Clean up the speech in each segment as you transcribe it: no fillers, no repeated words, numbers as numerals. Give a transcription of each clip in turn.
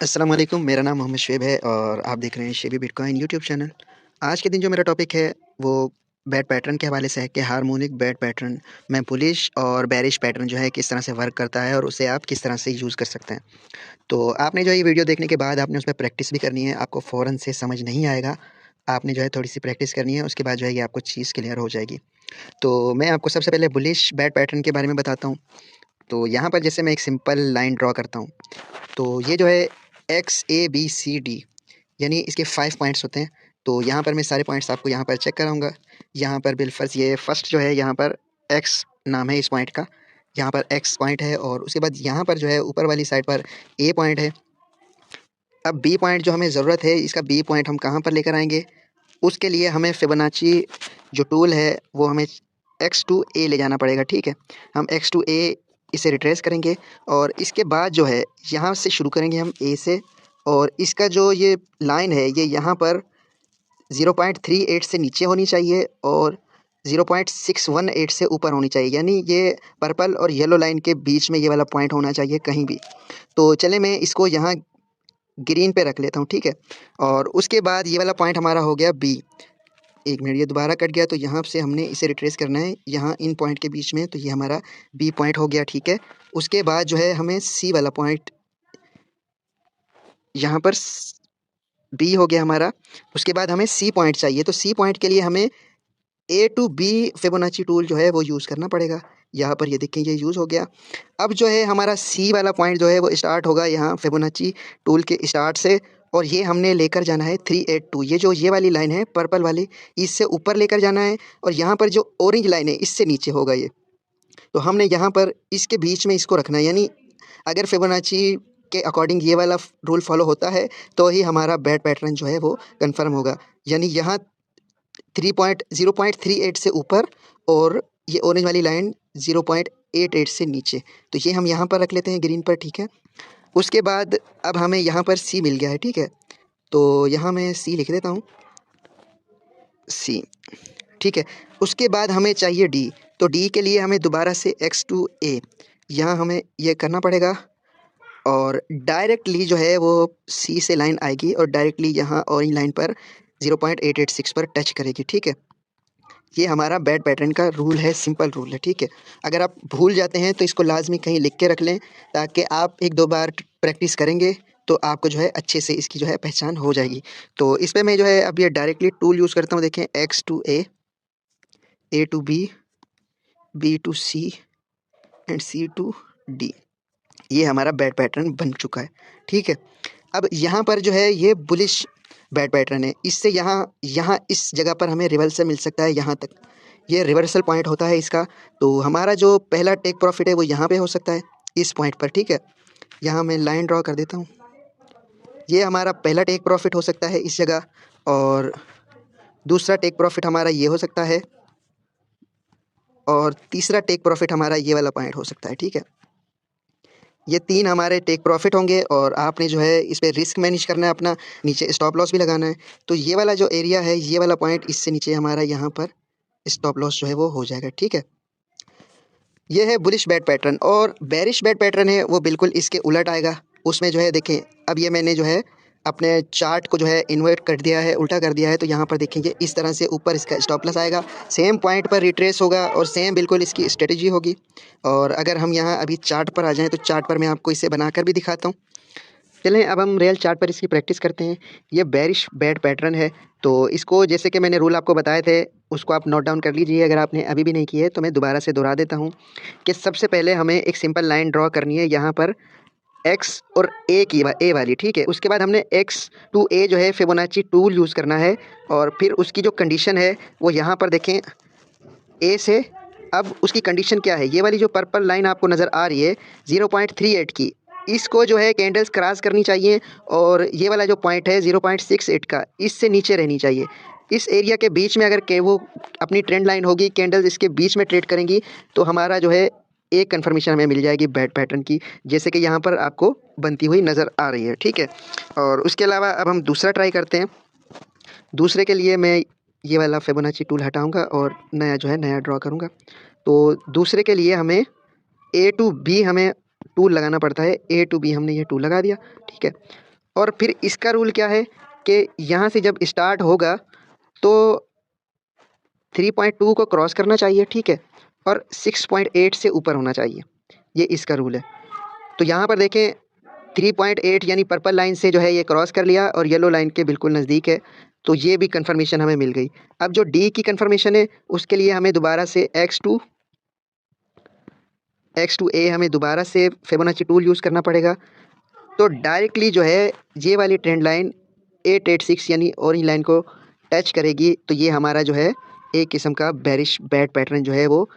अस्सलाम वालेकुम, मेरा नाम मोहम्मद शुएब है और आप देख रहे हैं शेबी बिटकॉइन यूट्यूब चैनल। आज के दिन जो मेरा टॉपिक है वो बैट पैटर्न के हवाले से है कि हार्मोनिक बैट पैटर्न में बुलिश और बेरिश पैटर्न जो है किस तरह से वर्क करता है और उसे आप किस तरह से यूज़ कर सकते हैं। तो आपने जो ये वीडियो देखने के बाद आपने उसमें प्रैक्टिस भी करनी है, आपको फ़ौरन से समझ नहीं आएगा। आपने जो है थोड़ी-सी प्रैक्टिस करनी है, उसके बाद जो है ये आपको चीज़ क्लियर हो जाएगी। तो मैं आपको सबसे पहले बुलिश बैट पैटर्न के बारे में बताता हूँ। तो यहाँ पर जैसे मैं एक सिंपल लाइन ड्रॉ करता हूँ, तो ये जो है एक्स, ए, बी, सी, डी यानी इसके 5 पॉइंट्स होते हैं। तो यहाँ पर मैं सारे पॉइंट्स आपको यहाँ पर चेक कराऊँगा। यहाँ पर बिलफ़र्ज़ ये फर्स्ट जो है यहाँ पर एक्स नाम है इस पॉइंट का, यहाँ पर एक्स पॉइंट है और उसके बाद यहाँ पर जो है ऊपर वाली साइड पर ए पॉइंट है। अब बी पॉइंट जो हमें ज़रूरत है, इसका बी पॉइंट हम कहाँ पर लेकर आएँगे? उसके लिए हमें फिबोनाची जो टूल है वो हमें एक्स टू ए ले जाना पड़ेगा, ठीक है? हम एक्स टू ए इसे रिट्रेस करेंगे और इसके बाद जो है यहाँ से शुरू करेंगे हम ए से और इसका जो ये लाइन है ये यहाँ पर 0.38 से नीचे होनी चाहिए और 0.618 से ऊपर होनी चाहिए, यानी ये पर्पल और येलो लाइन के बीच में ये वाला पॉइंट होना चाहिए कहीं भी। तो चलिए मैं इसको यहाँ ग्रीन पे रख लेता हूँ, ठीक है? और उसके बाद ये वाला पॉइंट हमारा हो गया बी। एक मिनट, ये दोबारा कट गया तो यहाँ से हमने इसे रिट्रेस करना है यहाँ इन पॉइंट के बीच में, तो ये हमारा बी पॉइंट हो गया, ठीक है? उसके बाद जो है हमें सी वाला पॉइंट यहाँ पर बी हो गया हमारा। उसके बाद हमें सी पॉइंट चाहिए, तो सी पॉइंट के लिए हमें ए टू बी फिबोनाची टूल जो है वो यूज़ करना पड़ेगा। यहाँ पर ये देखें ये यूज़ हो गया। अब जो है हमारा सी वाला पॉइंट जो है वो स्टार्ट होगा यहाँ फिबोनाची टूल के स्टार्ट से और ये हमने लेकर जाना है 382। ये जो ये वाली लाइन है पर्पल वाली, इससे ऊपर लेकर जाना है और यहाँ पर जो ऑरेंज लाइन है इससे नीचे होगा ये। तो हमने यहाँ पर इसके बीच में इसको रखना है, यानी अगर फिबोनाची के अकॉर्डिंग ये वाला रूल फॉलो होता है तो ही हमारा बैट पैटर्न जो है वो कन्फर्म होगा। यानी यहाँ 0.38 से ऊपर और ये ऑरेंज वाली लाइन 0.88 से नीचे। तो ये हम यहाँ पर रख लेते हैं ग्रीन पर, ठीक है? उसके बाद अब हमें यहाँ पर सी मिल गया है, ठीक है? तो यहाँ मैं सी लिख देता हूँ, सी, ठीक है? उसके बाद हमें चाहिए डी, तो डी के लिए हमें दोबारा से एक्स टू ए यहाँ हमें ये करना पड़ेगा और डायरेक्टली जो है वो सी से लाइन आएगी और डायरेक्टली यहाँ ऑरेंज लाइन पर 0.886 पर टच करेगी, ठीक है? ये हमारा बैट पैटर्न का रूल है, सिंपल रूल है, ठीक है? अगर आप भूल जाते हैं तो इसको लाज़मी कहीं लिख के रख लें ताकि आप 1-2 बार प्रैक्टिस करेंगे तो आपको जो है अच्छे से इसकी जो है पहचान हो जाएगी। तो इस पे मैं जो है अब ये डायरेक्टली टूल यूज़ करता हूँ, देखें X to A to B to C and C to D. ये हमारा बैट पैटर्न बन चुका है, ठीक है? अब यहाँ पर जो है ये बुलिश बैट पैटर्न है, इससे यहाँ यहाँ इस जगह पर हमें रिवर्सल मिल सकता है यहाँ तक, ये रिवर्सल पॉइंट होता है इसका। तो हमारा जो पहला टेक प्रॉफिट है वो यहाँ पे हो सकता है इस पॉइंट पर, ठीक है? यहाँ मैं लाइन ड्रॉ कर देता हूँ, ये हमारा पहला टेक प्रॉफिट हो सकता है इस जगह और दूसरा टेक प्रॉफिट हमारा ये हो सकता है और तीसरा टेक प्रॉफिट हमारा ये वाला पॉइंट हो सकता है, ठीक है? ये 3 हमारे टेक प्रॉफिट होंगे और आपने जो है इस पे रिस्क मैनेज करना है अपना, नीचे स्टॉप लॉस भी लगाना है। तो ये वाला जो एरिया है, ये वाला पॉइंट, इससे नीचे हमारा यहाँ पर स्टॉप लॉस जो है वो हो जाएगा, ठीक है? ये है बुलिश बैट पैटर्न और बेरिश बैट पैटर्न है वो बिल्कुल इसके उलट आएगा। उसमें जो है देखें, अब ये मैंने जो है अपने चार्ट को जो है इन्वर्ट कर दिया है, उल्टा कर दिया है, तो यहाँ पर देखेंगे इस तरह से ऊपर इसका स्टॉप लॉस आएगा, सेम पॉइंट पर रिट्रेस होगा और सेम बिल्कुल इसकी स्ट्रेटजी होगी। और अगर हम यहाँ अभी चार्ट पर आ जाएँ तो चार्ट पर मैं आपको इसे बनाकर भी दिखाता हूँ। चलें अब हम रियल चार्ट पर इसकी प्रैक्टिस करते हैं। ये बेरिश बैट पैटर्न है, तो इसको जैसे कि मैंने रूल आपको बताए थे उसको आप नोट डाउन कर लीजिए। अगर आपने अभी भी नहीं किए है तो मैं दोबारा से दोहरा देता हूँ कि सबसे पहले हमें एक सिंपल लाइन ड्रॉ करनी है यहाँ पर एक्स और ए वाली, ठीक है? उसके बाद हमने एक्स टू ए जो है फिबोनाची टूल यूज़ करना है और फिर उसकी जो कंडीशन है वो यहाँ पर देखें ए से। अब उसकी कंडीशन क्या है, ये वाली जो पर्पल लाइन आपको नज़र आ रही है 0.38 की, इसको जो है कैंडल्स क्रॉस करनी चाहिए और ये वाला जो पॉइंट है 0.68 का, इससे नीचे रहनी चाहिए। इस एरिया के बीच में अगर के वो अपनी ट्रेंड लाइन होगी, कैंडल्स इसके बीच में ट्रेड करेंगी तो हमारा जो है एक कन्फर्मेशन हमें मिल जाएगी बैट पैटर्न की, जैसे कि यहाँ पर आपको बनती हुई नज़र आ रही है, ठीक है? और उसके अलावा अब हम दूसरा ट्राई करते हैं। दूसरे के लिए मैं ये वाला फिबोनाची टूल हटाऊंगा और नया जो है नया ड्रॉ करूंगा। तो दूसरे के लिए हमें ए टू बी हमें टूल लगाना पड़ता है, ए टू बी हमने ये टूल लगा दिया, ठीक है? और फिर इसका रूल क्या है कि यहाँ से जब स्टार्ट होगा तो 3.2 को क्रॉस करना चाहिए, ठीक है, और 6.8 से ऊपर होना चाहिए, ये इसका रूल है। तो यहाँ पर देखें 3.8 यानी पर्पल लाइन से जो है ये क्रॉस कर लिया और येलो लाइन के बिल्कुल नज़दीक है, तो ये भी कंफर्मेशन हमें मिल गई। अब जो डी की कंफर्मेशन है उसके लिए हमें दोबारा से x2a हमें दोबारा से फिबोनाची टूल यूज़ करना पड़ेगा। तो डायरेक्टली जो है ये वाली ट्रेंड लाइन 886 यानी ऑरेंज लाइन को टच करेगी, तो ये हमारा जो है एक किस्म का बेरिश बैड पैटर्न जो है वो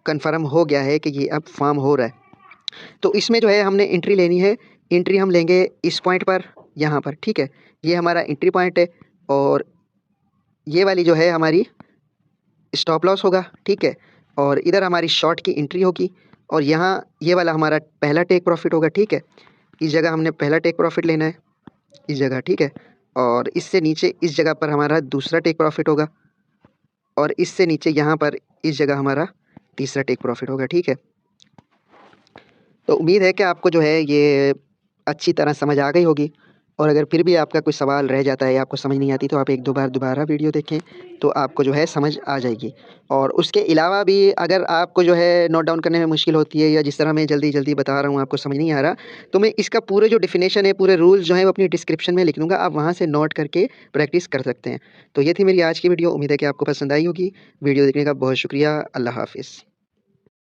कंफर्म हो गया है कि ये अब फॉर्म हो रहा है। तो इसमें जो है हमने एंट्री लेनी है, एंट्री हम लेंगे इस पॉइंट पर, यहाँ पर, ठीक है, ये हमारा एंट्री पॉइंट है और ये वाली जो है हमारी स्टॉप लॉस होगा, ठीक है, और इधर हमारी शॉर्ट की एंट्री होगी और यहाँ ये वाला हमारा पहला टेक प्रॉफिट होगा, ठीक है, इस जगह हमने पहला टेक प्रॉफिट लेना है, इस जगह, ठीक है, और इससे नीचे इस जगह पर हमारा दूसरा टेक प्रॉफिट होगा और इससे नीचे यहाँ पर इस जगह हमारा तीसरा टेक प्रॉफिट होगा, ठीक है। तो उम्मीद है कि आपको जो है ये अच्छी तरह समझ आ गई होगी, और अगर फिर भी आपका कोई सवाल रह जाता है या आपको समझ नहीं आती तो आप एक दो बार दोबारा वीडियो देखें तो आपको जो है समझ आ जाएगी। और उसके अलावा भी अगर आपको जो है नोट डाउन करने में मुश्किल होती है या जिस तरह मैं जल्दी जल्दी बता रहा हूँ आपको समझ नहीं आ रहा, तो मैं इसका पूरे जो डेफिनेशन है, पूरे रूल्स जो है वो अपनी डिस्क्रिप्शन में लिख दूँगा, आप वहाँ से नोट करके प्रैक्टिस कर सकते हैं। तो ये थी मेरी आज की वीडियो, उम्मीद है कि आपको पसंद आई होगी। वीडियो देखने का बहुत शुक्रिया। अल्लाह हाफिज़।